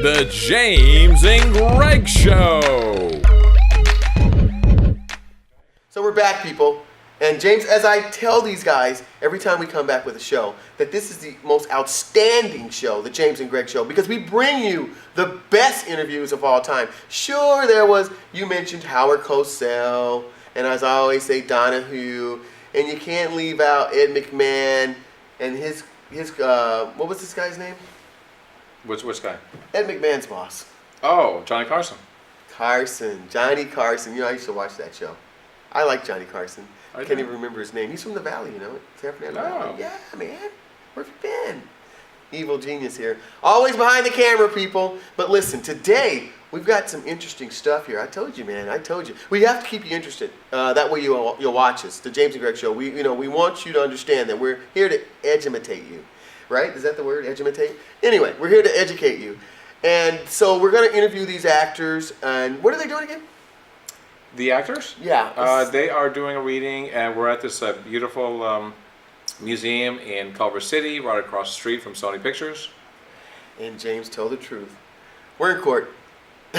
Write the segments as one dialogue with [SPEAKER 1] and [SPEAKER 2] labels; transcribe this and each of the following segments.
[SPEAKER 1] The James and Greg Show.
[SPEAKER 2] So we're back, people. And James, as I tell these guys every time we come back with a show, that this is the most outstanding show, the James and Greg Show, because we bring you the best interviews of all time. Sure, you mentioned Howard Cosell, and as I always say, Donahue, and you can't leave out Ed McMahon and his what was this guy's name?
[SPEAKER 1] Which guy?
[SPEAKER 2] Ed McMahon's boss.
[SPEAKER 1] Oh, Johnny Carson.
[SPEAKER 2] Johnny Carson. You know, I used to watch that show. I like Johnny Carson. I can't even remember his name. He's from the Valley, you know, San Fernando Valley. Yeah, man. Where have you been? Evil genius here. Always behind the camera, people. But listen, today we've got some interesting stuff here. I told you, man. I told you. We have to keep you interested. That way you'll watch us. The James and Greg Show. We want you to understand that we're here to educate you. Right? Is that the word? Educate? Anyway, we're here to educate you. And so we're going to interview these actors. And what are they doing again?
[SPEAKER 1] The actors?
[SPEAKER 2] Yeah.
[SPEAKER 1] They are doing a reading, and we're at this beautiful museum in Culver City, right across the street from Sony Pictures.
[SPEAKER 2] And James, tell the truth. We're in court.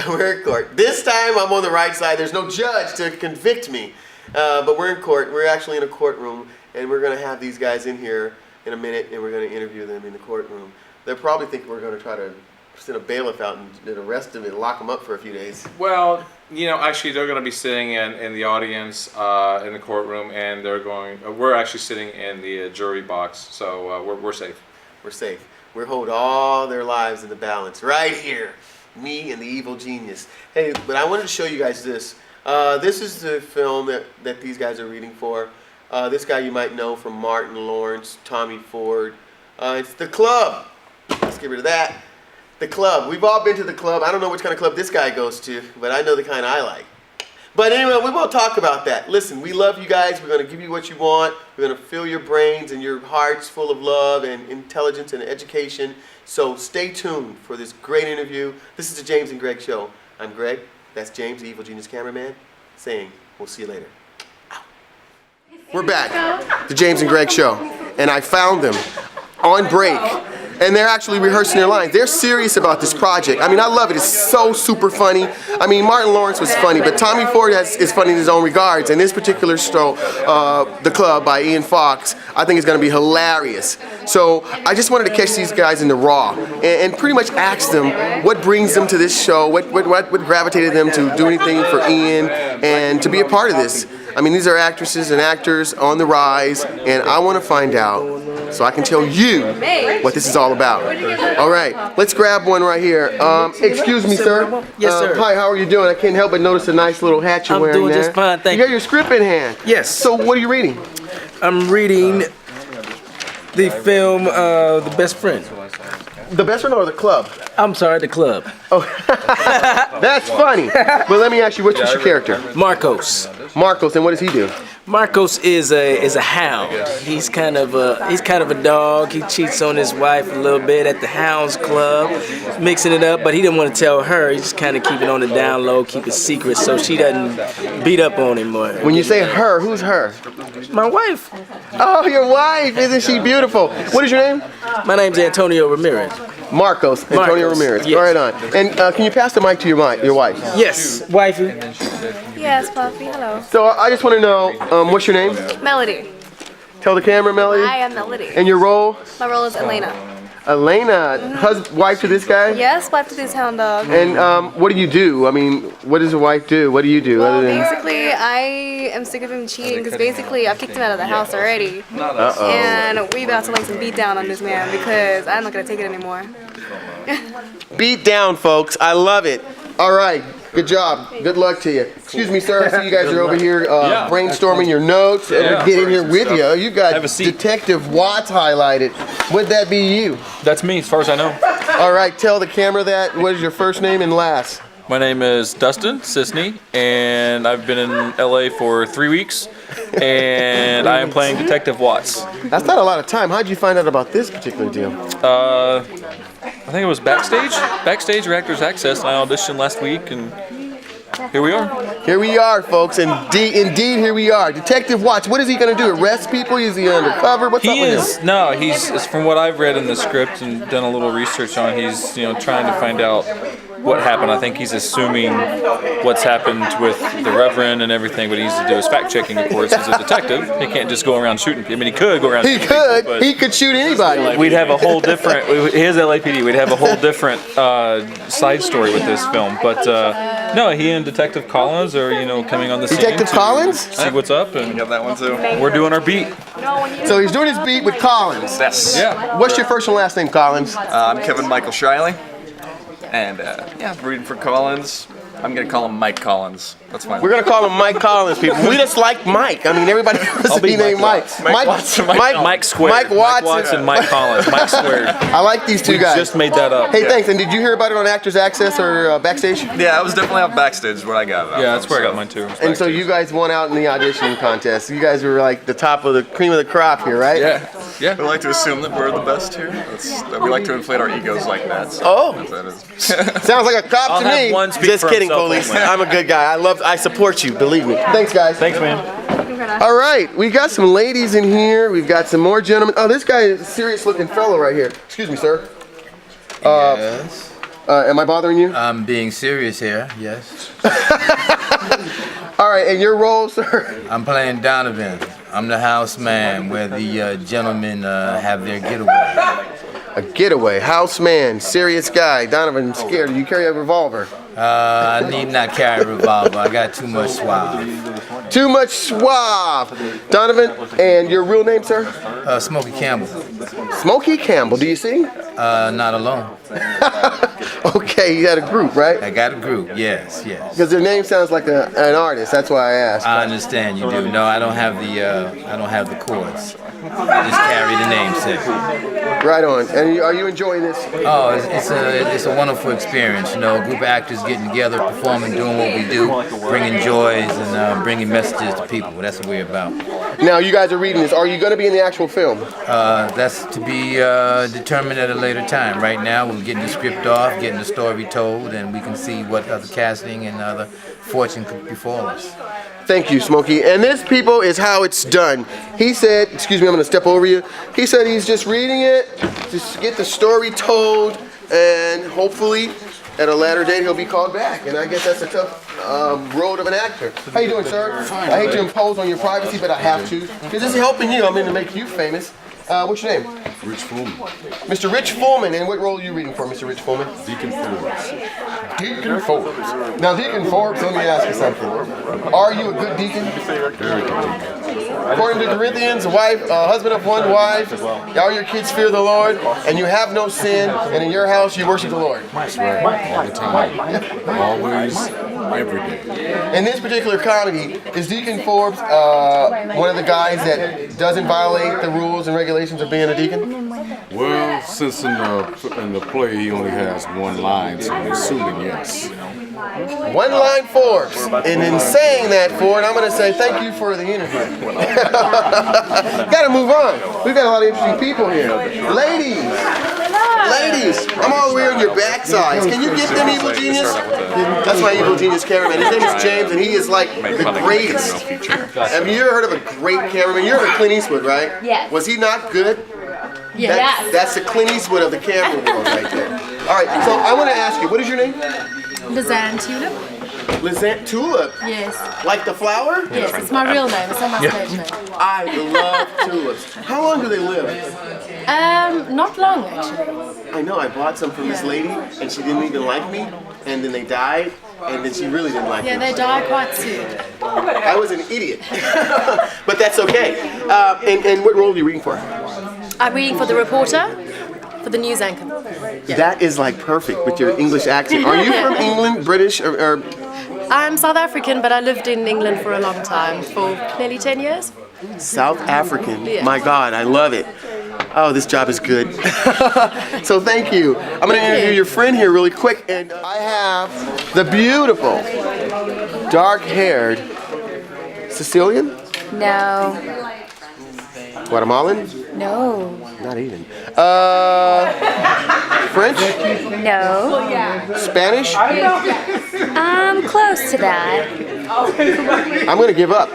[SPEAKER 2] We're in court. This time I'm on the right side. There's no judge to convict me. But we're in court. We're actually in a courtroom, and we're going to have these guys in here in a minute, and we're going to interview them in the courtroom. They'll probably think we're going to try to send a bailiff out and arrest them and lock them up for a few days.
[SPEAKER 1] Well, actually they're going to be sitting in the audience in the courtroom, and we're actually sitting in the jury box, so we're safe.
[SPEAKER 2] We're safe. We're holding all their lives in the balance right here. Me and the evil genius. Hey, but I wanted to show you guys this. This is the film that these guys are reading for. This guy you might know from Martin Lawrence, Tommy Ford. It's The Club. Let's get rid of that. The Club. We've all been to The Club. I don't know which kind of club this guy goes to, but I know the kind I like. But anyway, we won't talk about that. Listen, we love you guys. We're going to give you what you want. We're going to fill your brains and your hearts full of love and intelligence and education. So stay tuned for this great interview. This is the James and Greg Show. I'm Greg. That's James, the evil genius cameraman, saying we'll see you later. Ow. We're back. The James and Greg Show. And I found them on break. And they're actually rehearsing their lines. They're serious about this project. I mean, I love it. It's so super funny. I mean, Martin Lawrence was funny, but Tommy Ford is funny in his own regards. And this particular show, The Club by Ian Foxx, I think is going to be hilarious. So I just wanted to catch these guys in the raw and pretty much ask them what brings them to this show, what gravitated them to do anything for Ian and to be a part of this. I mean, these are actresses and actors on the rise, and I want to find out so I can tell you what this is all about. All right, let's grab one right here. Excuse me, sir.
[SPEAKER 3] Yes, sir.
[SPEAKER 2] Hi, how are you doing? I can't help but notice a nice little hat you're wearing there.
[SPEAKER 3] I'm doing just fine, thank
[SPEAKER 2] you. You got your script in hand.
[SPEAKER 3] Yes.
[SPEAKER 2] So what are you reading?
[SPEAKER 3] I'm reading the film The Best Friend.
[SPEAKER 2] The Best Friend or The Club?
[SPEAKER 3] I'm sorry, The Club.
[SPEAKER 2] Oh, that's funny. But let me ask you, what's your character?
[SPEAKER 3] Marcos.
[SPEAKER 2] Marcos, and what does he do?
[SPEAKER 3] Marcos is a hound. He's kind of a dog. He cheats on his wife a little bit at the Hounds Club, mixing it up. But he didn't want to tell her. He just kind of keep it on the down low, keep it secret, so she doesn't beat up on him more.
[SPEAKER 2] When you say her, who's her?
[SPEAKER 3] My wife.
[SPEAKER 2] Oh, your wife! Isn't she beautiful? What is your name?
[SPEAKER 3] My name's Antonio Ramirez.
[SPEAKER 2] Marcos Antonio Ramirez.
[SPEAKER 3] Yes.
[SPEAKER 2] Right on. And can you pass the mic to your wife?
[SPEAKER 3] Yes, wifey.
[SPEAKER 4] Yes, Puffy. Hello.
[SPEAKER 2] So I just want to know, what's your name?
[SPEAKER 4] Melody.
[SPEAKER 2] Tell the camera, Melody.
[SPEAKER 4] I am Melody.
[SPEAKER 2] And your role?
[SPEAKER 4] My role is Elena.
[SPEAKER 2] Elena, wife to this guy?
[SPEAKER 4] Yes, wife to this hound dog.
[SPEAKER 2] And what do you do? I mean, what does a wife do? What do you do?
[SPEAKER 4] Well, basically, I am sick of him cheating because basically I've kicked him out of the house already.
[SPEAKER 2] Uh-oh.
[SPEAKER 4] And we about to lay some beat down on this man because I'm not going to take it anymore.
[SPEAKER 2] Beat down, folks. I love it. All right. Good job. Good luck to you. Excuse me, sir. I see you guys are over here brainstorming your notes. And we're getting here with you. You got Detective Watts highlighted. Would that be you?
[SPEAKER 5] That's me, as far as I know.
[SPEAKER 2] All right. Tell the camera that. What is your first name and last?
[SPEAKER 5] My name is Dustin Sisney, and I've been in LA for 3 weeks, and I am playing Detective Watts.
[SPEAKER 2] That's not a lot of time. How'd you find out about this particular deal?
[SPEAKER 5] I think it was backstage Reactors Access, and I auditioned last week, and here we are.
[SPEAKER 2] Here we are, folks. Indeed, here we are. Detective Watts. What is he going to do? Arrest people? Is he undercover? What's up with him?
[SPEAKER 5] No, he's from what I've read in the script and done a little research on. He's trying to find out what happened. I think he's assuming what's happened with the Reverend and everything. What he needs to do is fact checking. Of course, he's a detective. He can't just go around shooting people. I mean, he could go around.
[SPEAKER 2] He could shoot anybody.
[SPEAKER 5] We'd have a whole different. His LAPD. We'd have a whole different side story with this film. But no, he and Detective Collins are coming on the scene.
[SPEAKER 2] Detective Collins?
[SPEAKER 5] See what's up, and
[SPEAKER 6] Got that one too.
[SPEAKER 5] we're doing our beat.
[SPEAKER 2] So he's doing his beat with Collins.
[SPEAKER 6] Yes.
[SPEAKER 5] Yeah.
[SPEAKER 2] What's your first and last name, Collins?
[SPEAKER 6] I'm Kevin Michael Shiley. And yeah, reading for Collins. I'm going to call him Mike Collins. That's fine.
[SPEAKER 2] We're going to call him Mike Collins, people. We just like Mike. I mean, everybody wants to be named Mike.
[SPEAKER 5] Mike Squared.
[SPEAKER 2] Mike Watson.
[SPEAKER 5] Mike Collins. Mike Squared.
[SPEAKER 2] I like these two
[SPEAKER 5] We
[SPEAKER 2] guys.
[SPEAKER 5] just made that up.
[SPEAKER 2] Hey, thanks. And did you hear about it on Actors Access or Backstage?
[SPEAKER 6] Yeah, I was definitely out backstage when I got it.
[SPEAKER 5] Yeah, that's where I got mine too.
[SPEAKER 2] And so you guys won out in the auditioning contest. You guys were like the top of the cream of the crop here, right?
[SPEAKER 5] Yeah.
[SPEAKER 6] We like to assume that we're the best here. We like to inflate our egos like that. So
[SPEAKER 2] Oh.
[SPEAKER 6] that is.
[SPEAKER 2] Sounds like a cop
[SPEAKER 5] I'll
[SPEAKER 2] to
[SPEAKER 5] have
[SPEAKER 2] me.
[SPEAKER 5] one speak
[SPEAKER 2] Just
[SPEAKER 5] for
[SPEAKER 2] kidding,
[SPEAKER 5] himself
[SPEAKER 2] police.
[SPEAKER 5] only.
[SPEAKER 2] I'm a good guy. I support you. Believe me. Thanks, guys.
[SPEAKER 5] Thanks, man.
[SPEAKER 2] All right, we got some ladies in here. We've got some more gentlemen. Oh, this guy is a serious-looking fellow right here. Excuse me, sir.
[SPEAKER 7] Yes.
[SPEAKER 2] Am I bothering you?
[SPEAKER 7] I'm being serious here, yes.
[SPEAKER 2] All right, and your role, sir?
[SPEAKER 7] I'm playing Donovan. I'm the house man where the gentlemen have their getaway.
[SPEAKER 2] A getaway, house man, serious guy. Donovan, scared. Do you carry a revolver?
[SPEAKER 7] I need not carry a revolver. I got too much suave.
[SPEAKER 2] Too much suave. Donovan, and your real name, sir?
[SPEAKER 7] Smokey Campbell.
[SPEAKER 2] Smokey Campbell. Do you sing?
[SPEAKER 7] Not alone.
[SPEAKER 2] Okay, you had a group, right?
[SPEAKER 7] I got a group, yes.
[SPEAKER 2] Because their name sounds like an artist. That's why I asked.
[SPEAKER 7] I understand you do. No, I don't have the chords. I just carry the namesake.
[SPEAKER 2] Right on. And are you enjoying this?
[SPEAKER 7] Oh, it's a wonderful experience. A group of actors getting together, performing, doing what we do, bringing joys and bringing messages to people. That's what we're about.
[SPEAKER 2] Now, you guys are reading this. Are you going to be in the actual film?
[SPEAKER 7] That's to be determined at a later time. Right now, we're getting the script off, getting the story told, and we can see what other casting and other fortune could befall us.
[SPEAKER 2] Thank you, Smokey. And this, people, is how it's done. He said, excuse me, I'm going to step over you. He said he's just reading it, just get the story told, and hopefully at a later date he'll be called back. And I guess that's a tough road of an actor. How you doing, sir? Fine. I hate to impose on your privacy, but I have to. Because this is helping you. I'm in to make you famous. What's your name?
[SPEAKER 8] Rich Foreman.
[SPEAKER 2] Mr. Rich Foreman. And what role are you reading for, Mr. Rich Foreman?
[SPEAKER 8] Deacon Forbes.
[SPEAKER 2] Deacon Forbes. Now, Deacon Forbes, let me ask you something. Are you a good deacon?
[SPEAKER 8] Very good deacon.
[SPEAKER 2] According to Corinthians, husband of one wife, all your kids fear the Lord, and you have no sin, and in your house you worship the Lord.
[SPEAKER 8] That's right. All the time. Always. Every day.
[SPEAKER 2] In this particular comedy, is Deacon Forbes one of the guys that doesn't violate the rules and regulations of being a deacon?
[SPEAKER 8] Well, since in the play he only has one line, so I'm assuming yes.
[SPEAKER 2] One line Forbes. And in saying that, Ford, I'm going to say thank you for the interview. Got to move on. We've got a lot of interesting people here. Ladies, I'm all wearing your backsides. Can you get them, Evil Genius? That's my Evil Genius cameraman. His name is James, and he is like the greatest. Have you ever heard of a great cameraman? You heard of Clint Eastwood, right?
[SPEAKER 9] Yes.
[SPEAKER 2] Was he not good?
[SPEAKER 9] Yes.
[SPEAKER 2] That's the Clint Eastwood of the camera world right there. All right, so I want to ask you, what is your name?
[SPEAKER 9] Lizanne Tulip?
[SPEAKER 2] Lizanne Tulip.
[SPEAKER 9] Yes.
[SPEAKER 2] Like the flower?
[SPEAKER 9] Yes, it's my real name. It's not my stage name.
[SPEAKER 2] I love tulips. How long do they live?
[SPEAKER 9] Not long actually.
[SPEAKER 2] I know, I bought some from this lady, and she didn't even like me, and then they died, and then she really didn't like me.
[SPEAKER 9] Yeah, they die quite soon.
[SPEAKER 2] I was an idiot. But that's okay. And what role are you reading for?
[SPEAKER 9] I'm reading for the reporter, for the news anchor.
[SPEAKER 2] That is like perfect with your English accent. Are you from England, British, or
[SPEAKER 9] I'm South African, but I lived in England for a long time, for nearly 10 years.
[SPEAKER 2] South African?
[SPEAKER 9] Yeah.
[SPEAKER 2] My God, I love it. Oh, this job is good. So thank you. I'm going to interview your friend here really quick, and I have the beautiful, dark-haired Sicilian?
[SPEAKER 4] No.
[SPEAKER 2] Guatemalan?
[SPEAKER 4] No.
[SPEAKER 2] Not even. French?
[SPEAKER 4] No.
[SPEAKER 2] Spanish?
[SPEAKER 4] Close to that.
[SPEAKER 2] I'm going to give up.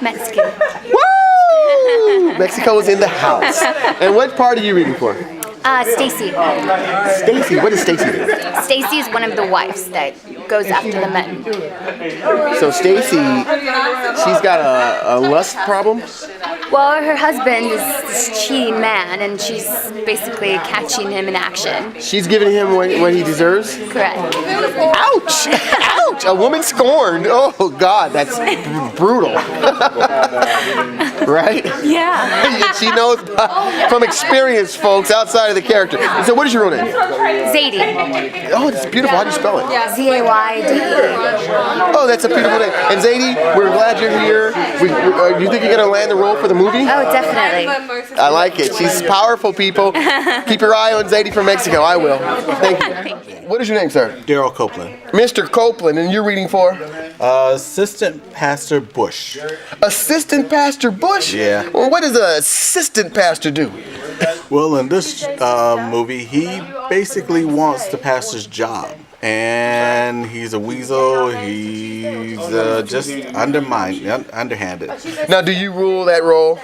[SPEAKER 10] Mexican.
[SPEAKER 2] Woo! Mexico is in the house. And what part are you reading for?
[SPEAKER 10] Stacy.
[SPEAKER 2] Stacy, what does Stacy do?
[SPEAKER 10] Stacy is one of the wives that goes after the men.
[SPEAKER 2] So Stacy, she's got a lust problem?
[SPEAKER 10] Well, her husband is this cheating man, and she's basically catching him in action.
[SPEAKER 2] She's giving him what he deserves?
[SPEAKER 10] Correct.
[SPEAKER 2] Ouch! Ouch! A woman scorned. Oh, God, that's brutal. Right?
[SPEAKER 10] Yeah.
[SPEAKER 2] She knows from experience, folks, outside of the character. So what is your real name?
[SPEAKER 10] Zadie.
[SPEAKER 2] Oh, it's beautiful. How do you spell it?
[SPEAKER 10] Zayde.
[SPEAKER 2] Oh, that's a beautiful name. And Zadie, we're glad you're here. You think you're going to land the role for the movie?
[SPEAKER 10] Oh, definitely.
[SPEAKER 2] I like it. She's powerful, people. Keep your eye on Zadie from Mexico. I will. Thank you. What is your name, sir?
[SPEAKER 11] Darryl Copeland.
[SPEAKER 2] Mr. Copeland, and you're reading for?
[SPEAKER 11] Assistant Pastor Bush.
[SPEAKER 2] Assistant Pastor Bush?
[SPEAKER 11] Yeah.
[SPEAKER 2] Well, what does an assistant pastor do?
[SPEAKER 11] Well, in this movie, he basically wants the pastor's job. And he's a weasel. He's just underhanded.
[SPEAKER 2] Now, do you rule that role?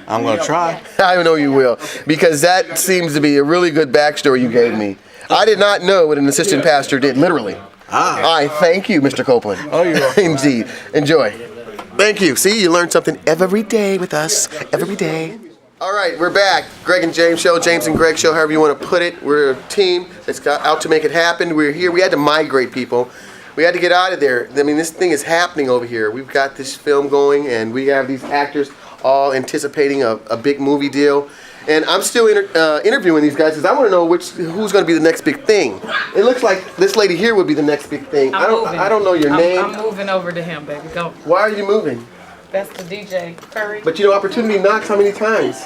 [SPEAKER 11] I'm going to try.
[SPEAKER 2] I know you will, because that seems to be a really good backstory you gave me. I did not know what an assistant pastor did, literally. I thank you, Mr. Copeland.
[SPEAKER 11] Oh, you're welcome.
[SPEAKER 2] Indeed. Enjoy. Thank you. See, you learn something every day with us. Every day. All right, we're back. Greg and James show, James and Greg show, however you want to put it. We're a team that's got out to make it happen. We're here. We had to migrate, people. We had to get out of there. I mean, this thing is happening over here. We've got this film going, and we have these actors all anticipating a big movie deal. And I'm still interviewing these guys because I want to know who's going to be the next big thing. It looks like this lady here would be the next big thing. I don't know your name.
[SPEAKER 12] I'm moving over to him, baby. Go.
[SPEAKER 2] Why are you moving?
[SPEAKER 12] That's the DJ. Curry.
[SPEAKER 2] But you know, opportunity knocks how many times?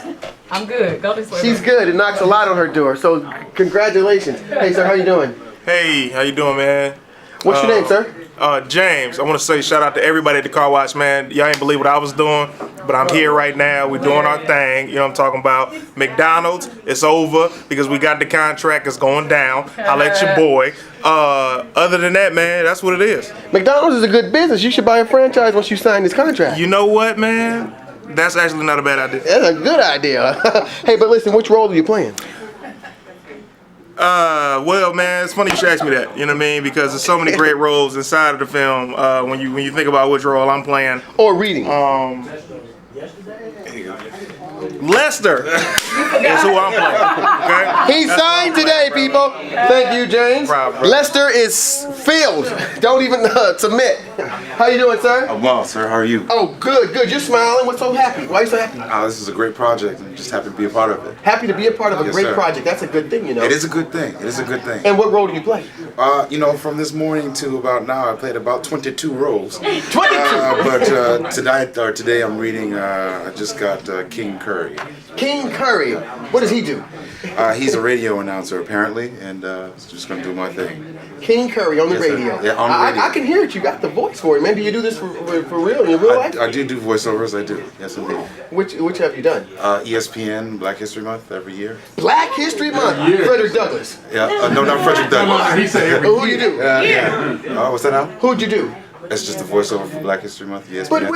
[SPEAKER 12] I'm good. Go this way.
[SPEAKER 2] She's good. It knocks a lot on her door. So congratulations. Hey, sir, how you doing?
[SPEAKER 13] Hey, how you doing, man?
[SPEAKER 2] What's your name, sir?
[SPEAKER 13] James. I want to say shout out to everybody at the car wash, man. Y'all ain't believe what I was doing, but I'm here right now. We're doing our thing. You know what I'm talking about? McDonald's, it's over because we got the contract. It's going down. I'll let your boy. Other than that, man, that's what it is.
[SPEAKER 2] McDonald's is a good business. You should buy a franchise once you sign this contract.
[SPEAKER 13] You know what, man? That's actually not a bad idea.
[SPEAKER 2] That's a good idea. Hey, but listen, which role are you playing?
[SPEAKER 13] Well, man, it's funny you should ask me that. You know what I mean? Because there's so many great roles inside of the film. When you think about which role I'm playing,
[SPEAKER 2] or reading.
[SPEAKER 13] Lester is who I'm playing. Okay?
[SPEAKER 2] He signed today, people. Thank you, James. Lester is filled. Don't even submit. How you doing, sir?
[SPEAKER 14] I'm well, sir. How are you?
[SPEAKER 2] Oh, good, good. You're smiling. What's so happy? Why are you so happy?
[SPEAKER 14] This is a great project. I'm just happy to be a part of it.
[SPEAKER 2] Happy to be a part of a
[SPEAKER 14] Yes,
[SPEAKER 2] great
[SPEAKER 14] sir.
[SPEAKER 2] project. That's a good thing, you know.
[SPEAKER 14] It is a good thing. It is a good thing.
[SPEAKER 2] And what role do you play?
[SPEAKER 14] You know, from this morning to about now, I played about 22 roles.
[SPEAKER 2] 22?
[SPEAKER 14] But today I'm reading, I just got King Curry.
[SPEAKER 2] King Curry. What does he do?
[SPEAKER 14] He's a radio announcer, apparently, and just going to do my thing.
[SPEAKER 2] King Curry on the
[SPEAKER 14] Yes, sir.
[SPEAKER 2] radio.
[SPEAKER 14] Yeah, on the radio.
[SPEAKER 2] I can hear it. You got the voice for it, man. Do you do this for real in your real life?
[SPEAKER 14] I do voiceovers, I do. Yes, indeed.
[SPEAKER 2] Which have you done?
[SPEAKER 14] ESPN, Black History Month, every year.
[SPEAKER 2] Black History Month. Frederick Douglass.
[SPEAKER 14] Yeah, no, not Frederick Douglass.
[SPEAKER 2] He said every Who you do?
[SPEAKER 14] Yeah. What's that now?
[SPEAKER 2] Who'd you do?
[SPEAKER 14] It's just a voiceover for Black History Month, ESPN.
[SPEAKER 2] But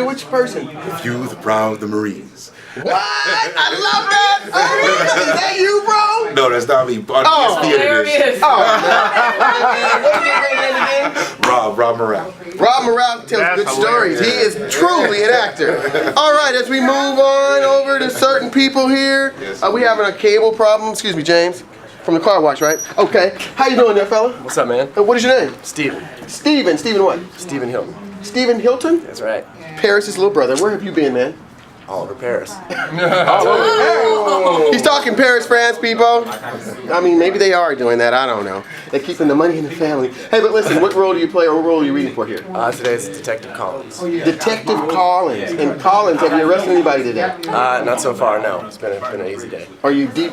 [SPEAKER 2] which person?
[SPEAKER 14] The few, the proud, the Marines.
[SPEAKER 2] What? I love that. Is that you, bro?
[SPEAKER 14] No, that's not me. But
[SPEAKER 2] there
[SPEAKER 14] it
[SPEAKER 2] it is. Oh, what's your name again?
[SPEAKER 14] Rob Morale.
[SPEAKER 2] Rob Morale tells good stories. He is truly an actor. All right, as we move on over to certain people here, we having a cable problem. Excuse me, James. From the car wash, right? Okay. How you doing there, fella?
[SPEAKER 15] What's up, man?
[SPEAKER 2] What is your name?
[SPEAKER 15] Steven.
[SPEAKER 2] Steven. Steven what?
[SPEAKER 15] Steven Hilton.
[SPEAKER 2] Steven Hilton?
[SPEAKER 15] That's right.
[SPEAKER 2] Paris' little brother. Where have you been, man?
[SPEAKER 15] All over Paris.
[SPEAKER 2] He's talking Paris, France, people. I mean, maybe they are doing that. I don't know. They're keeping the money in the family. Hey, but listen, what role do you play or what role are you reading for here?
[SPEAKER 15] Today's Detective Collins.
[SPEAKER 2] Detective Collins. And Collins, have you arrested anybody today?
[SPEAKER 15] Not so far, no. It's been an easy day.
[SPEAKER 2] Are you deep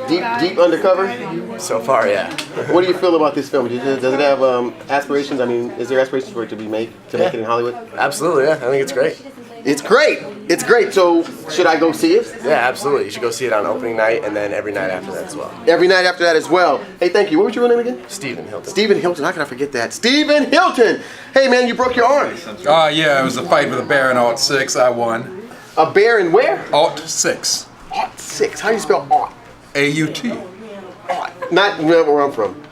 [SPEAKER 2] undercover?
[SPEAKER 15] So far, yeah.
[SPEAKER 2] What do you feel about this film? Does it have aspirations? I mean, is there aspirations for it to be made, to make it in Hollywood?
[SPEAKER 15] Absolutely, yeah. I think it's great.
[SPEAKER 2] It's great. It's great. So, should I go see it?
[SPEAKER 15] Yeah, absolutely. You should go see it on opening night and then every night after that as well.
[SPEAKER 2] Every night after that as well. Hey, thank you. What was your name again?
[SPEAKER 15] Stephen Hilton.
[SPEAKER 2] Stephen Hilton. How can I forget that? Stephen Hilton. Hey, man, you broke your arm.
[SPEAKER 16] Yeah, it was a fight with a bear in Alt 6. I won.
[SPEAKER 2] A bear in where?
[SPEAKER 16] Alt 6.
[SPEAKER 2] Alt 6. How do you spell Alt?
[SPEAKER 16] A-U-T.
[SPEAKER 2] Not where I'm from.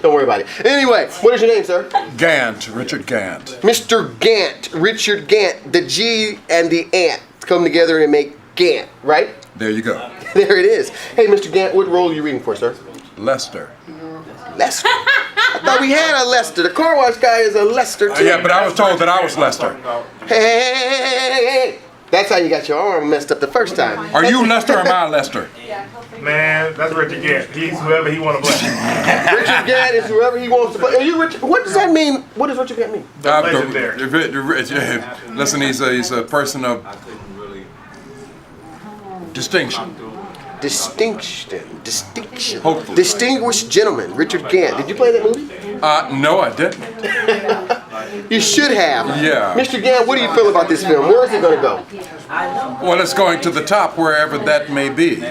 [SPEAKER 2] Don't worry about it. Anyway, what is your name, sir?
[SPEAKER 16] Gant, Richard Gant.
[SPEAKER 2] Mr. Gant, Richard Gant. The G and the ant come together and make Gant, right?
[SPEAKER 16] There you go.
[SPEAKER 2] There it is. Hey, Mr. Gant, what role are you reading for, sir?
[SPEAKER 16] Lester.
[SPEAKER 2] Lester? I thought we had a Lester. The car wash guy is a Lester, too.
[SPEAKER 16] Yeah, but I was told that I was Lester.
[SPEAKER 2] Hey. That's how you got your arm messed up the first time.
[SPEAKER 16] Are you Lester or am I Lester?
[SPEAKER 13] Man, that's Richard Gant. He's whoever he want to play.
[SPEAKER 2] Richard Gant is whoever he wants to play. Are you Richard? What does that mean? What does Richard Gant mean?
[SPEAKER 16] Listen, he's a person of distinction.
[SPEAKER 2] Distinction.
[SPEAKER 16] Hopefully.
[SPEAKER 2] Distinguished gentleman, Richard Gant. Did you play that movie?
[SPEAKER 16] No, I didn't.
[SPEAKER 2] You should have.
[SPEAKER 16] Yeah.
[SPEAKER 2] Mr. Gant, what do you feel about this film? Where is it going to go?
[SPEAKER 16] Well, it's going to the top wherever that may be.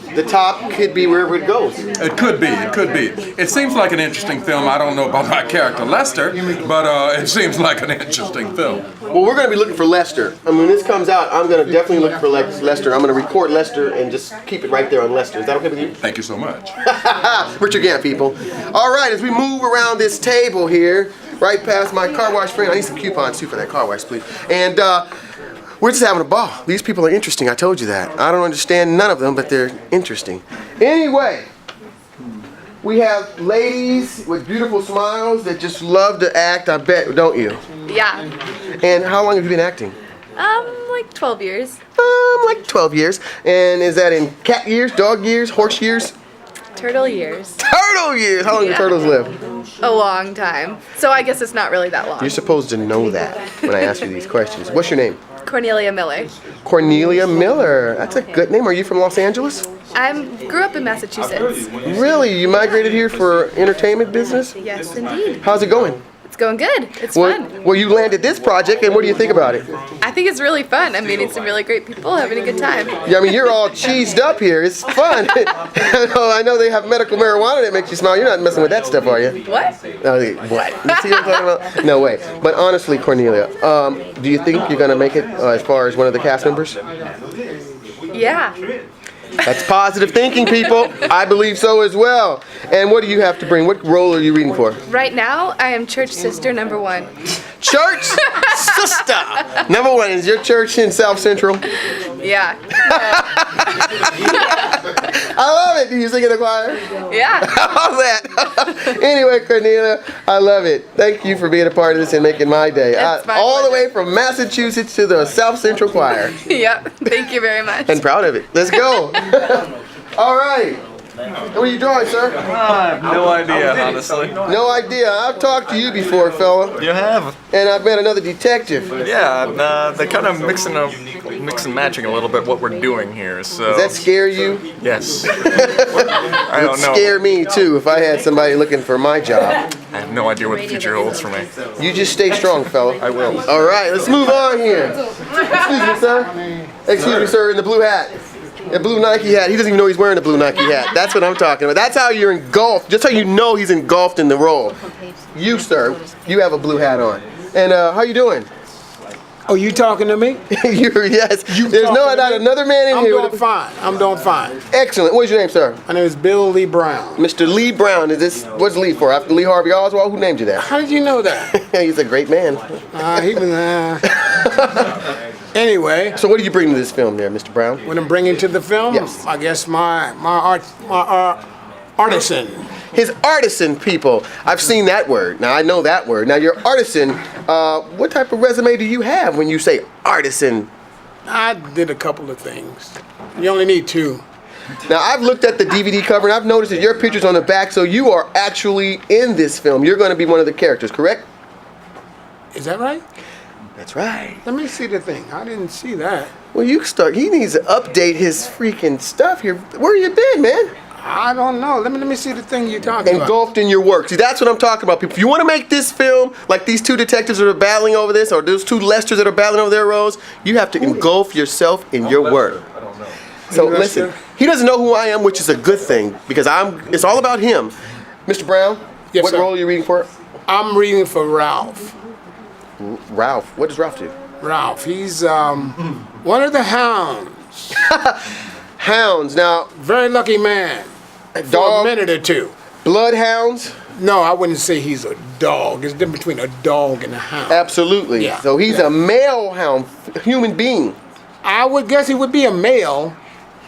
[SPEAKER 2] The top could be wherever it goes.
[SPEAKER 16] It could be. It could be. It seems like an interesting film. I don't know about my character Lester, but it seems like an interesting film.
[SPEAKER 2] Well, we're going to be looking for Lester. And when this comes out, I'm going to definitely look for Lester. I'm going to record Lester and just keep it right there on Lester. Is that okay with you?
[SPEAKER 16] Thank you so much.
[SPEAKER 2] Richard Gant, people. All right, as we move around this table here, right past my car wash friend. I need some coupons too for that car wash, please. And we're just having a ball. These people are interesting. I told you that. I don't understand none of them, but they're interesting. Anyway, we have ladies with beautiful smiles that just love to act, I bet, don't you?
[SPEAKER 4] Yeah.
[SPEAKER 2] And how long have you been acting?
[SPEAKER 4] Like 12 years.
[SPEAKER 2] Like 12 years. And is that in cat years, dog years, horse years?
[SPEAKER 4] Turtle years.
[SPEAKER 2] Turtle years! How long do turtles live?
[SPEAKER 4] A long time. So I guess it's not really that long.
[SPEAKER 2] You're supposed to know that when I ask you these questions. What's your name?
[SPEAKER 4] Cornelia Miller.
[SPEAKER 2] Cornelia Miller. That's a good name. Are you from Los Angeles?
[SPEAKER 4] I grew up in Massachusetts.
[SPEAKER 2] Really? You migrated here for entertainment business?
[SPEAKER 4] Yes, indeed.
[SPEAKER 2] How's it going?
[SPEAKER 4] It's going good. It's fun.
[SPEAKER 2] Well, you landed this project, and what do you think about it?
[SPEAKER 4] I think it's really fun. I'm meeting some really great people, having a good time.
[SPEAKER 2] Yeah, I mean, you're all cheesed up here. It's fun. I know they have medical marijuana that makes you smile. You're not messing with that stuff, are you?
[SPEAKER 4] What?
[SPEAKER 2] What? You see what I'm talking about? No way. But honestly, Cornelia, do you think you're going to make it as far as one of the cast members?
[SPEAKER 4] Yeah.
[SPEAKER 2] That's positive thinking, people. I believe so as well. And what do you have to bring? What role are you reading for?
[SPEAKER 4] Right now, I am church sister number 1.
[SPEAKER 2] Church sister number 1. Is your church in South Central?
[SPEAKER 4] Yeah.
[SPEAKER 2] I love it. Do you sing in the choir?
[SPEAKER 4] Yeah.
[SPEAKER 2] All that. Anyway, Cornelia, I love it. Thank you for being a part of this and making my day. All the way from Massachusetts to the South Central Choir.
[SPEAKER 4] Yep. Thank you very much.
[SPEAKER 2] And proud of it. Let's go. All right. What are you drawing, sir?
[SPEAKER 6] I have no idea, honestly.
[SPEAKER 2] No idea. I've talked to you before, fella.
[SPEAKER 6] You have?
[SPEAKER 2] And I've met another detective.
[SPEAKER 6] Yeah, they're kind of mix and matching a little bit what we're doing here. So.
[SPEAKER 2] Does that scare you?
[SPEAKER 6] Yes.
[SPEAKER 2] I don't know. It would scare me too if I had somebody looking for my job.
[SPEAKER 6] I have no idea what the future holds for me.
[SPEAKER 2] You just stay strong, fella.
[SPEAKER 6] I will.
[SPEAKER 2] All right, let's move on here. Excuse me, sir. Excuse me, sir, in the blue hat. A blue Nike hat. He doesn't even know he's wearing a blue Nike hat. That's what I'm talking about. That's how you're engulfed. Just how you know he's engulfed in the role. You, sir, you have a blue hat on. And how you doing?
[SPEAKER 17] Oh, you talking to me?
[SPEAKER 2] Yes. There's not another man in here.
[SPEAKER 17] I'm doing fine. I'm doing fine.
[SPEAKER 2] Excellent. What's your name, sir?
[SPEAKER 17] My name is Bill Lee Brown.
[SPEAKER 2] Mr. Lee Brown. What's Lee for? After Lee Harvey Oswald? Who named you that?
[SPEAKER 17] How did you know that?
[SPEAKER 2] He's a great man.
[SPEAKER 17] He was. Anyway.
[SPEAKER 2] So what do you bring to this film there, Mr. Brown?
[SPEAKER 17] What I'm bringing to the film?
[SPEAKER 2] Yes.
[SPEAKER 17] I guess my artisan.
[SPEAKER 2] His artisan, people. I've seen that word. Now I know that word. Now your artisan, what type of resume do you have when you say artisan?
[SPEAKER 17] I did a couple of things. You only need 2.
[SPEAKER 2] Now I've looked at the DVD cover and I've noticed that your picture's on the back, so you are actually in this film. You're going to be one of the characters, correct?
[SPEAKER 17] Is that right?
[SPEAKER 2] That's right.
[SPEAKER 17] Let me see the thing. I didn't see that.
[SPEAKER 2] Well, he needs to update his freaking stuff here. Where you been, man?
[SPEAKER 17] I don't know. Let me see the thing you're talking about.
[SPEAKER 2] Engulfed in your work. See, that's what I'm talking about, people. If you want to make this film like these two detectives that are battling over this, or those two Lesters that are battling over their roles, you have to engulf yourself in your work. So listen, he doesn't know who I am, which is a good thing, because it's all about him. Mr. Brown,
[SPEAKER 17] Yes,
[SPEAKER 2] what
[SPEAKER 17] sir.
[SPEAKER 2] role are you reading for?
[SPEAKER 17] I'm reading for Ralph.
[SPEAKER 2] Ralph. What does Ralph do?
[SPEAKER 17] Ralph. He's one of the hounds.
[SPEAKER 2] Hounds. Now,
[SPEAKER 17] very lucky man. For
[SPEAKER 2] dog,
[SPEAKER 17] a minute or two.
[SPEAKER 2] Bloodhounds?
[SPEAKER 17] No, I wouldn't say he's a dog. It's different between a dog and a hound.
[SPEAKER 2] Absolutely.
[SPEAKER 17] Yeah.
[SPEAKER 2] So he's a male hound, human being.
[SPEAKER 17] I would guess he would be a male.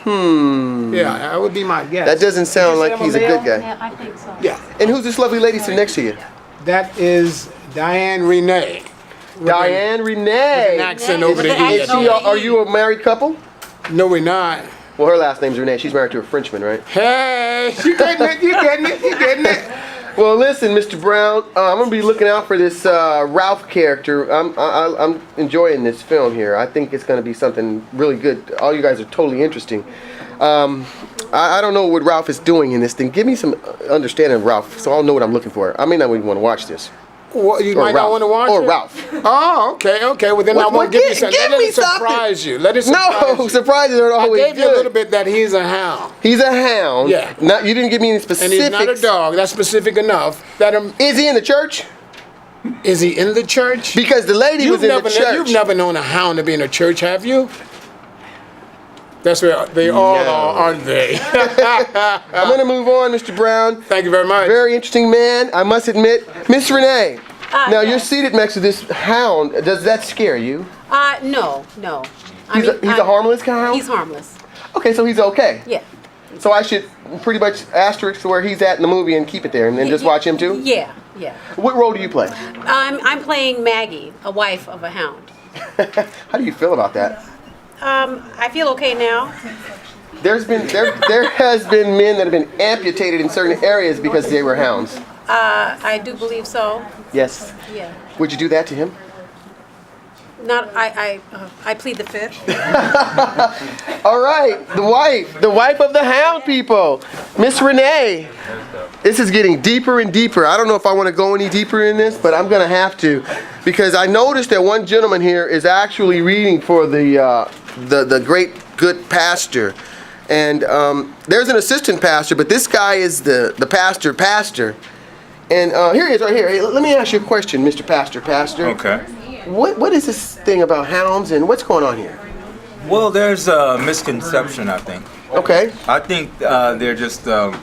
[SPEAKER 17] Yeah, that would be my guess.
[SPEAKER 2] That doesn't sound like he's a good guy.
[SPEAKER 9] Yeah, I think so.
[SPEAKER 2] Yeah. And who's this lovely lady sitting next to you?
[SPEAKER 17] That is Diane Renee.
[SPEAKER 2] Diane Renee.
[SPEAKER 17] With an accent over the
[SPEAKER 2] Is
[SPEAKER 17] E.
[SPEAKER 2] she, are you a married couple?
[SPEAKER 17] No, we're not.
[SPEAKER 2] Well, her last name's Renee. She's married to a Frenchman, right?
[SPEAKER 17] Hey, you getting it? You getting it? You getting it?
[SPEAKER 2] Well, listen, Mr. Brown, I'm gonna be looking out for this Ralph character. I'm enjoying this film here. I think it's gonna be something really good. All you guys are totally interesting. I don't know what Ralph is doing in this thing. Give me some understanding of Ralph, so I'll know what I'm looking for. I may not even want to watch this.
[SPEAKER 17] Well, you
[SPEAKER 2] Or
[SPEAKER 17] might
[SPEAKER 2] Ralph.
[SPEAKER 17] not want to watch
[SPEAKER 2] Or
[SPEAKER 17] it.
[SPEAKER 2] Ralph.
[SPEAKER 17] Oh, okay. Well, then I won't give you something.
[SPEAKER 2] Give
[SPEAKER 17] Let
[SPEAKER 2] me
[SPEAKER 17] it surprise
[SPEAKER 2] something.
[SPEAKER 17] you. Let it surprise
[SPEAKER 2] No,
[SPEAKER 17] you.
[SPEAKER 2] surprises are always
[SPEAKER 17] I gave you a
[SPEAKER 2] good.
[SPEAKER 17] little bit that he's a hound.
[SPEAKER 2] He's a hound.
[SPEAKER 17] Yeah.
[SPEAKER 2] Not, you didn't give me any
[SPEAKER 17] And
[SPEAKER 2] specifics.
[SPEAKER 17] he's not a dog. That's specific enough. That
[SPEAKER 2] Is he in the church?
[SPEAKER 17] Is he in the church?
[SPEAKER 2] Because the lady was in the church.
[SPEAKER 17] You've never known a hound to be in a church, have you? That's where they all are, aren't they?
[SPEAKER 2] I'm going to move on, Mr. Brown.
[SPEAKER 17] Thank you very much.
[SPEAKER 2] Very interesting man, I must admit. Miss Renee, now
[SPEAKER 18] yes.
[SPEAKER 2] you're seated next to this hound. Does that scare you?
[SPEAKER 18] No.
[SPEAKER 2] He's a harmless hound?
[SPEAKER 18] He's harmless.
[SPEAKER 2] Okay, so he's okay.
[SPEAKER 18] Yeah.
[SPEAKER 2] So I should pretty much asterisk where he's at in the movie and keep it there and then just watch him too?
[SPEAKER 18] Yeah.
[SPEAKER 2] What role do you play?
[SPEAKER 18] I'm playing Maggie, a wife of a hound.
[SPEAKER 2] How do you feel about that?
[SPEAKER 18] I feel okay now.
[SPEAKER 2] There has been men that have been amputated in certain areas because they were hounds.
[SPEAKER 18] I do believe so.
[SPEAKER 2] Yes.
[SPEAKER 18] Yeah.
[SPEAKER 2] Would you do that to him?
[SPEAKER 18] Not. I plead the fifth.
[SPEAKER 2] All right, the wife of the hound people, Miss Renee. This is getting deeper and deeper. I don't know if I want to go any deeper in this, but I'm gonna have to, because I noticed that one gentleman here is actually reading for the great good pastor, and there's an assistant pastor, but this guy is the pastor. And here he is right here. Hey, let me ask you a question, Mr. Pastor.
[SPEAKER 19] Okay.
[SPEAKER 2] What is this thing about hounds and what's going on here?
[SPEAKER 19] Well, there's a misconception, I think.
[SPEAKER 2] Okay.
[SPEAKER 19] I think they're just a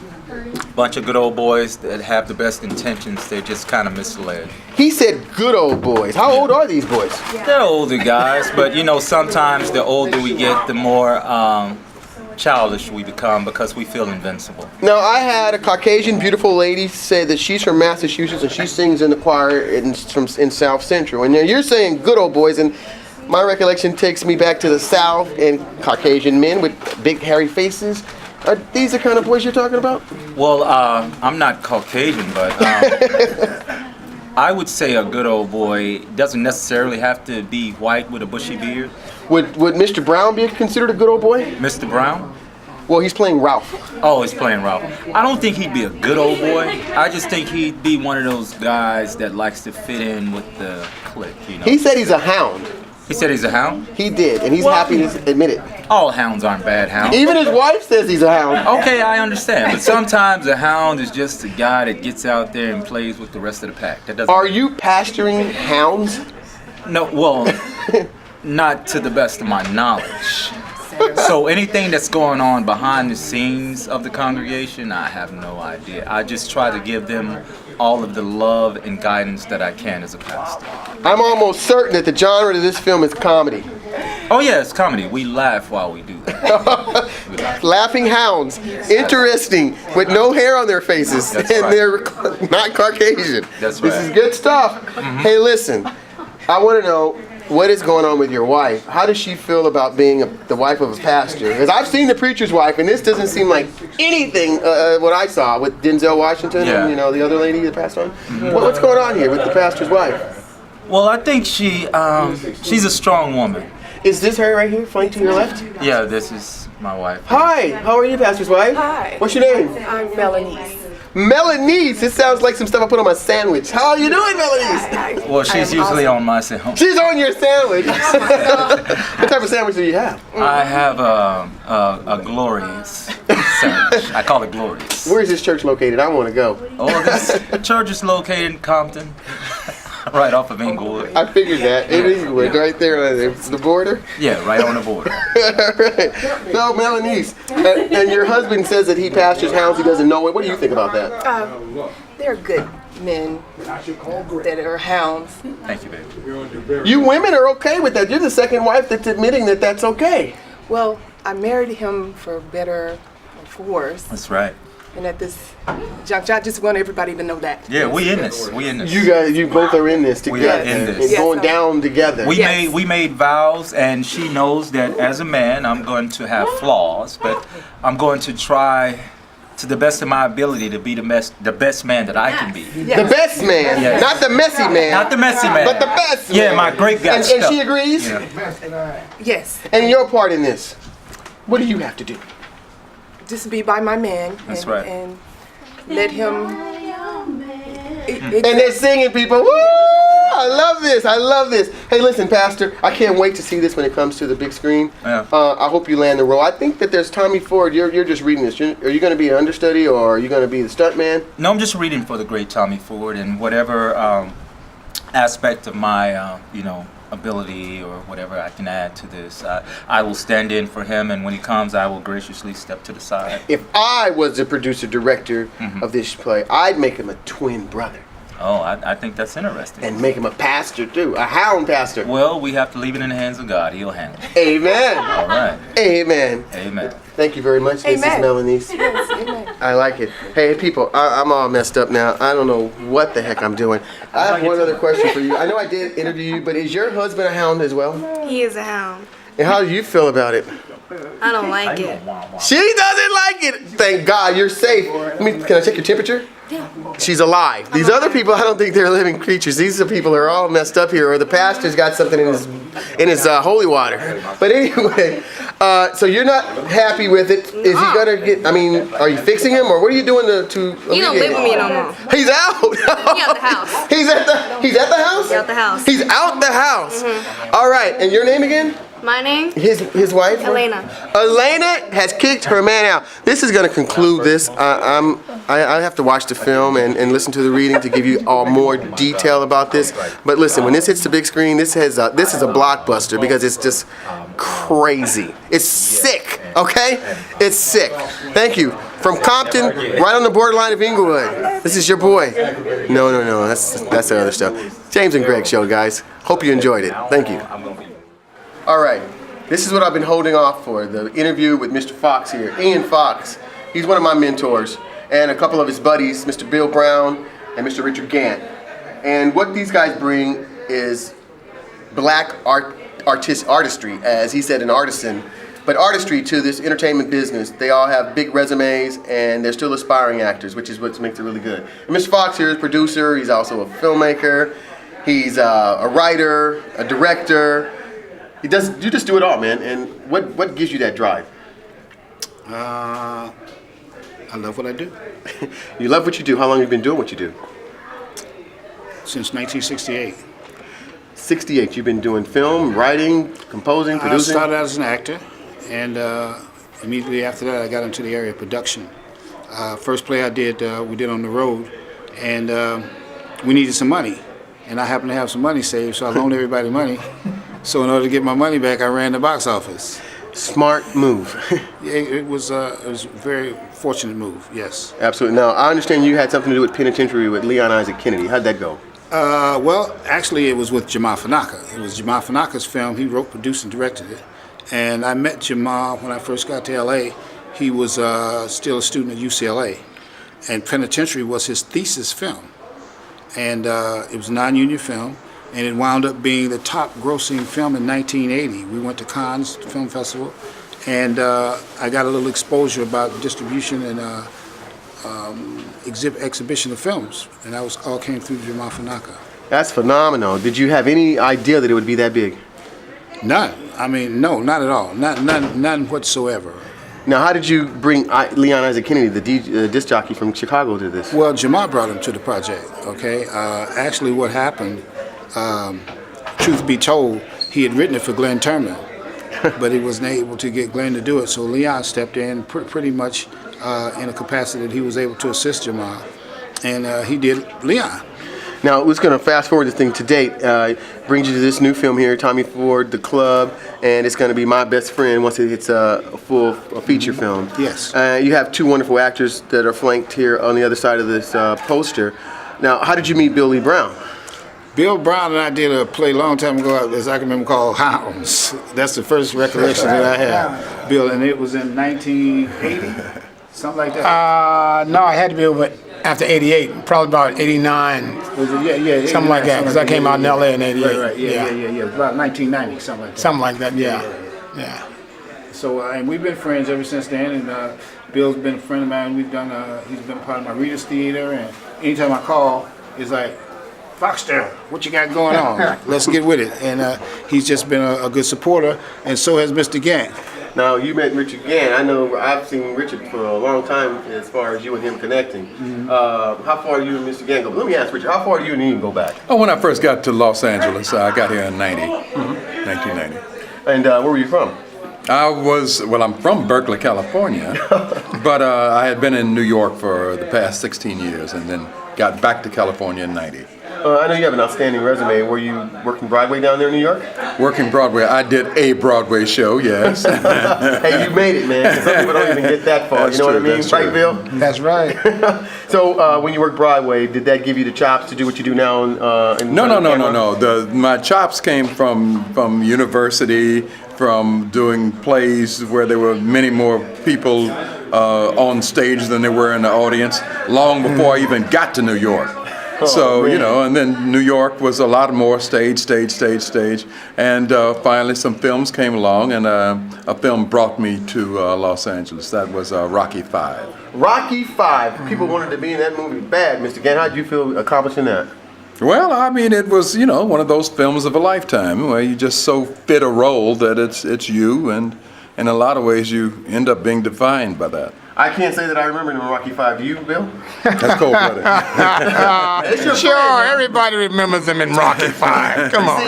[SPEAKER 19] bunch of good old boys that have the best intentions. They're just kind of misled.
[SPEAKER 2] He said good old boys. How old are these boys?
[SPEAKER 19] They're older guys, but sometimes the older we get, the more childish we become because we feel invincible.
[SPEAKER 2] Now, I had a Caucasian beautiful lady say that she's from Massachusetts and she sings in the choir in South Central. And you're saying good old boys, and my recollection takes me back to the South and Caucasian men with big hairy faces. Are these the kind of boys you're talking about?
[SPEAKER 19] Well, I'm not Caucasian, but I would say a good old boy doesn't necessarily have to be white with a bushy beard.
[SPEAKER 2] Would Mr. Brown be considered a good old boy?
[SPEAKER 19] Mr. Brown?
[SPEAKER 2] Well, he's playing Ralph.
[SPEAKER 19] Oh, he's playing Ralph. I don't think he'd be a good old boy. I just think he'd be one of those guys that likes to fit in with the clique,
[SPEAKER 2] He said he's a hound.
[SPEAKER 19] He said he's a hound?
[SPEAKER 2] He did, and he's happy to admit it.
[SPEAKER 19] All hounds aren't bad hounds.
[SPEAKER 2] Even his wife says he's a hound.
[SPEAKER 19] Okay, I understand. But sometimes a hound is just a guy that gets out there and plays with the rest of the pack. That doesn't.
[SPEAKER 2] Are you pastoring hounds?
[SPEAKER 19] No, well, not to the best of my knowledge. So anything that's going on behind the scenes of the congregation, I have no idea. I just try to give them all of the love and guidance that I can as a pastor.
[SPEAKER 2] I'm almost certain that the genre of this film is comedy.
[SPEAKER 19] Oh yeah, it's comedy. We laugh while we do that.
[SPEAKER 2] Laughing hounds. Interesting. With no hair on their faces.
[SPEAKER 19] That's
[SPEAKER 2] and
[SPEAKER 19] right.
[SPEAKER 2] they're not Caucasian.
[SPEAKER 19] That's right.
[SPEAKER 2] This is good stuff. Hey, listen. I want to know what is going on with your wife. How does she feel about being the wife of a pastor? Because I've seen The Preacher's Wife, and this doesn't seem like anything what I saw with Denzel Washington and the other lady that passed on. What's going on here with the pastor's wife?
[SPEAKER 19] Well, I think she's a strong woman.
[SPEAKER 2] Is this her right here, flank to your left?
[SPEAKER 19] Yeah, this is my wife.
[SPEAKER 2] Hi, how are you, Pastor's wife?
[SPEAKER 20] Hi.
[SPEAKER 2] What's your name?
[SPEAKER 20] I'm Melanie.
[SPEAKER 2] Melanie. It sounds like some stuff I put on my sandwich. How are you doing, Melanie?
[SPEAKER 19] Well, she's usually on my sandwich.
[SPEAKER 2] She's on your sandwich. What type of sandwich do you have?
[SPEAKER 19] I have a glorious sandwich. I call it glorious.
[SPEAKER 2] Where is this church located? I want to go.
[SPEAKER 19] Oh, this church is located in Compton, right off of Inglewood.
[SPEAKER 2] I figured that. In Inglewood, right there on the border?
[SPEAKER 19] Yeah, right on the border.
[SPEAKER 2] Right. So, Melanie, and your husband says that he pastures hounds, he doesn't know it. What do you think about that?
[SPEAKER 20] They're good men that are hounds.
[SPEAKER 19] Thank you, baby.
[SPEAKER 2] You women are okay with that. You're the second wife that's admitting that that's okay.
[SPEAKER 20] Well, I married him for better or for worse.
[SPEAKER 19] That's right.
[SPEAKER 20] And at this juncture, I just want everybody to know that.
[SPEAKER 19] Yeah, we in this. We in this.
[SPEAKER 2] You both are in this together.
[SPEAKER 19] We are in this.
[SPEAKER 2] And going down together.
[SPEAKER 19] We made vows, and she knows that as a man, I'm going to have flaws, but I'm going to try to the best of my ability to be the best man that I can be.
[SPEAKER 2] The best man,
[SPEAKER 19] Yes.
[SPEAKER 2] not the messy man.
[SPEAKER 19] Not the messy man,
[SPEAKER 2] but the best man.
[SPEAKER 19] Yeah, my great guy.
[SPEAKER 2] And she agrees?
[SPEAKER 19] Yeah.
[SPEAKER 20] Yes.
[SPEAKER 2] And your part in this, what do you have to do?
[SPEAKER 20] Just be by my man.
[SPEAKER 19] That's
[SPEAKER 20] and,
[SPEAKER 19] right.
[SPEAKER 20] And let him.
[SPEAKER 2] And they're singing, people. Woo! I love this. I love this. Hey, listen, Pastor. I can't wait to see this when it comes to the big screen.
[SPEAKER 19] Yeah.
[SPEAKER 2] I hope you land the role. I think that there's Tommy Ford. You're just reading this. Are you going to be an understudy or are you going to be the stunt man?
[SPEAKER 19] No, I'm just reading for the great Tommy Ford, and whatever aspect of my, ability or whatever I can add to this, I will stand in for him, and when he comes, I will graciously step to the side.
[SPEAKER 2] If I was the producer director of this play, I'd make him a twin brother.
[SPEAKER 19] Oh, I think that's interesting.
[SPEAKER 2] And make him a pastor too, a hound pastor.
[SPEAKER 19] Well, we have to leave it in the hands of God. He'll handle it.
[SPEAKER 2] Amen.
[SPEAKER 19] All right.
[SPEAKER 2] Amen.
[SPEAKER 19] Amen.
[SPEAKER 2] Thank you very much,
[SPEAKER 20] Amen.
[SPEAKER 2] Mrs. Melanie.
[SPEAKER 20] Yes, amen.
[SPEAKER 2] I like it. Hey, people, I'm all messed up now. I don't know what the heck I'm doing. I have one other question for you. I know I did interview you, but is your husband a hound as well?
[SPEAKER 4] He is a hound.
[SPEAKER 2] And how do you feel about it?
[SPEAKER 4] I don't like it.
[SPEAKER 2] She doesn't like it. Thank God, you're safe. Can I check your temperature?
[SPEAKER 4] Yeah.
[SPEAKER 2] She's alive. These other people, I don't think they're living creatures. These are people who are all messed up here, or the pastor's got something in his holy water. But anyway, so you're not happy with it. Is he gonna get? I mean, are you fixing him, or what are you doing to?
[SPEAKER 4] He don't live with me no more.
[SPEAKER 2] He's out.
[SPEAKER 4] He out the house.
[SPEAKER 2] He's at the house.
[SPEAKER 4] He out the house.
[SPEAKER 2] He's out the house. All right, and your name again?
[SPEAKER 4] My name?
[SPEAKER 2] His wife?
[SPEAKER 4] Elena.
[SPEAKER 2] Elena has kicked her man out. This is going to conclude this. I have to watch the film and listen to the reading to give you all more detail about this. But listen, when this hits the big screen, this is a blockbuster because it's just crazy. It's sick, okay? It's sick. Thank you. From Compton, right on the borderline of Inglewood. This is your boy. No. That's the other stuff. James and Greg show, guys. Hope you enjoyed it. Thank you. All right, this is what I've been holding off for, the interview with Mr. Foxx here, Ian Foxx. He's one of my mentors, and a couple of his buddies, Mr. Bill Brown and Mr. Richard Gant. And what these guys bring is black artistry, as he said, an artisan, but artistry to this entertainment business. They all have big resumes, and they're still aspiring actors, which is what makes it really good. And Mr. Foxx here is a producer, he's also a filmmaker, he's a writer, a director. You just do it all, man. And what gives you that drive?
[SPEAKER 17] I love what I do.
[SPEAKER 2] You love what you do. How long have you been doing what you do?
[SPEAKER 17] Since 1968.
[SPEAKER 2] 68. You've been doing film, writing, composing, producing?
[SPEAKER 17] I started out as an actor, and immediately after that I got into the area of production. First play I did, we did on the road, and we needed some money. And I happened to have some money saved, so I loaned everybody money. So in order to get my money back, I ran the box office.
[SPEAKER 2] Smart move.
[SPEAKER 17] It was a very fortunate move, yes.
[SPEAKER 2] Absolutely. Now, I understand you had something to do with Penitentiary with Leon Isaac Kennedy. How'd that go?
[SPEAKER 17] Well, actually, it was with Jamal Fanaka. It was Jamal Fanaka's film. He wrote, produced, and directed it. And I met Jamal when I first got to L.A. He was still a student at UCLA. And Penitentiary was his thesis film. And it was a non-union film. And it wound up being the top grossing film in 1980. We went to Cannes Film Festival, and I got a little exposure about distribution and exhibition of films, and that was all came through Jamal Fanaka.
[SPEAKER 2] That's phenomenal. Did you have any idea that it would be that big?
[SPEAKER 17] None. I mean, no, not at all. None whatsoever.
[SPEAKER 2] Now, how did you bring Leon Isaac Kennedy, the disc jockey from Chicago, to this?
[SPEAKER 17] Well, Jamal brought him to the project, okay? Actually, what happened, truth be told, he had written it for Glenn Turman, but he wasn't able to get Glenn to do it, so Leon stepped in pretty much in a capacity that he was able to assist Jamal, and he did Leon.
[SPEAKER 2] Now, we're going to fast forward this thing to date. Brings you to this new film here, Tommy Ford, The Club, and it's going to be My Best Friend once it hits a full feature film.
[SPEAKER 17] Yes.
[SPEAKER 2] You have two wonderful actors that are flanked here on the other side of this poster. Now, how did you meet Bill Lee Brown?
[SPEAKER 17] Bill Brown and I did a play a long time ago, as I can remember, called Hounds. That's the first recollection that I have. Bill, and it was in 1980, something like that.
[SPEAKER 21] No, I had to be over after 88, probably about 89.
[SPEAKER 17] Was it? Yeah,
[SPEAKER 21] something like that, because I came out in LA in 88.
[SPEAKER 17] Right, yeah. About 1990, something like that.
[SPEAKER 21] Something like that, yeah.
[SPEAKER 17] So, and we've been friends ever since then, and Bill's been a friend of mine. We've done, he's been part of my Reader's Theater, and anytime I call, it's like, Foxx, what you got going on? Let's get with it. And he's just been a good supporter, and so has Mr. Gant.
[SPEAKER 2] Now, you met Richard Gant. I know I've seen Richard for a long time as far as you and him connecting. How far do you and Mr. Gant go? Let me ask Richard, how far do you and him go back?
[SPEAKER 16] Oh, when I first got to Los Angeles, I got here in 1990.
[SPEAKER 2] And where were you from?
[SPEAKER 16] I'm from Berkeley, California, but I had been in New York for the past 16 years and then got back to California in 90.
[SPEAKER 2] I know you have an outstanding resume. Were you working Broadway down there in New York?
[SPEAKER 16] Working Broadway. I did a Broadway show, yes.
[SPEAKER 2] Hey, you made it, man. Some people don't even get that far.
[SPEAKER 16] That's
[SPEAKER 2] you know
[SPEAKER 16] true,
[SPEAKER 2] what I mean?
[SPEAKER 16] that's
[SPEAKER 2] Right,
[SPEAKER 16] true.
[SPEAKER 2] Bill?
[SPEAKER 21] That's right.
[SPEAKER 2] So when you worked Broadway, did that give you the chops to do what you do now in
[SPEAKER 16] No. My chops came from university, from doing plays where there were many more people on stage than there were in the audience, long before I even got to New York. So, and then New York was a lot more stage. And finally some films came along, and a film brought me to Los Angeles. That was Rocky V.
[SPEAKER 2] Rocky V. People wanted to be in that movie bad, Mr. Gant. How did you feel accomplishing that?
[SPEAKER 16] Well, I mean, it was, one of those films of a lifetime where you just so fit a role that it's you, and in a lot of ways you end up being defined by that.
[SPEAKER 2] I can't say that I remember him in Rocky V. Do you, Bill?
[SPEAKER 16] That's cold-blooded.
[SPEAKER 21] Sure, everybody remembers him in Rocky V. Come on.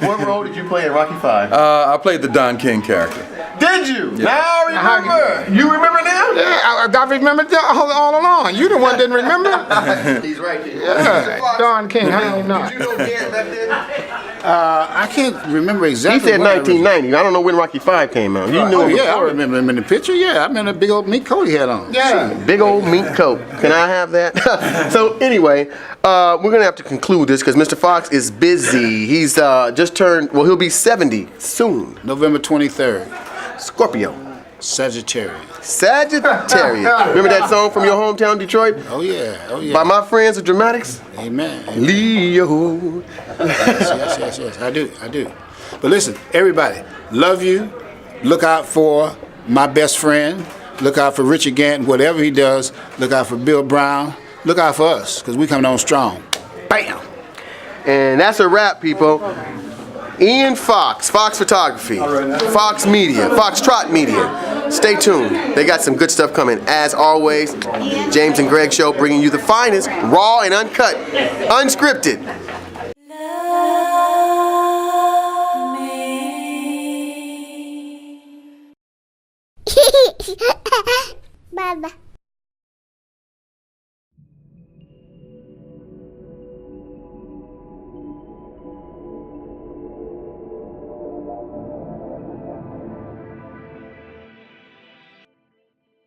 [SPEAKER 2] What role did you play in Rocky V?
[SPEAKER 16] I played the Don King character.
[SPEAKER 2] Did you?
[SPEAKER 16] Yeah.
[SPEAKER 2] Now I remember. You remember now?
[SPEAKER 21] Yeah, I remembered all along. You the one didn't remember?
[SPEAKER 2] He's right here.
[SPEAKER 21] Yeah, Don King, how do you know?
[SPEAKER 2] Did you know Gant back then?
[SPEAKER 17] I can't remember exactly.
[SPEAKER 2] He said 1990. I don't know when Rocky V came out. You knew him
[SPEAKER 17] yeah, I
[SPEAKER 2] before.
[SPEAKER 17] remember him in the picture. Yeah, I remember the big old meat coat he had on.
[SPEAKER 21] Yeah.
[SPEAKER 2] Big old meat coat. Can I have that? So anyway, we're going to have to conclude this because Mr. Foxx is busy. He's just turned, he'll be 70 soon.
[SPEAKER 17] November 23rd.
[SPEAKER 2] Scorpio.
[SPEAKER 17] Sagittarius.
[SPEAKER 2] Remember that song from your hometown, Detroit?
[SPEAKER 17] Oh, yeah.
[SPEAKER 2] By my friends of Dramatics?
[SPEAKER 17] Amen.
[SPEAKER 2] Leo.
[SPEAKER 17] Yes. I do. But listen, everybody, love you. Look out for My Best Friend. Look out for Richard Gant, whatever he does. Look out for Bill Brown. Look out for us, because we coming on strong. Bam!
[SPEAKER 2] And that's a wrap, people. Ian Foxx, Foxx Photography, Foxx Media, Foxtrot Media. Stay tuned. They got some good stuff coming. As always, James and Greg Show bringing you the finest, raw and uncut, unscripted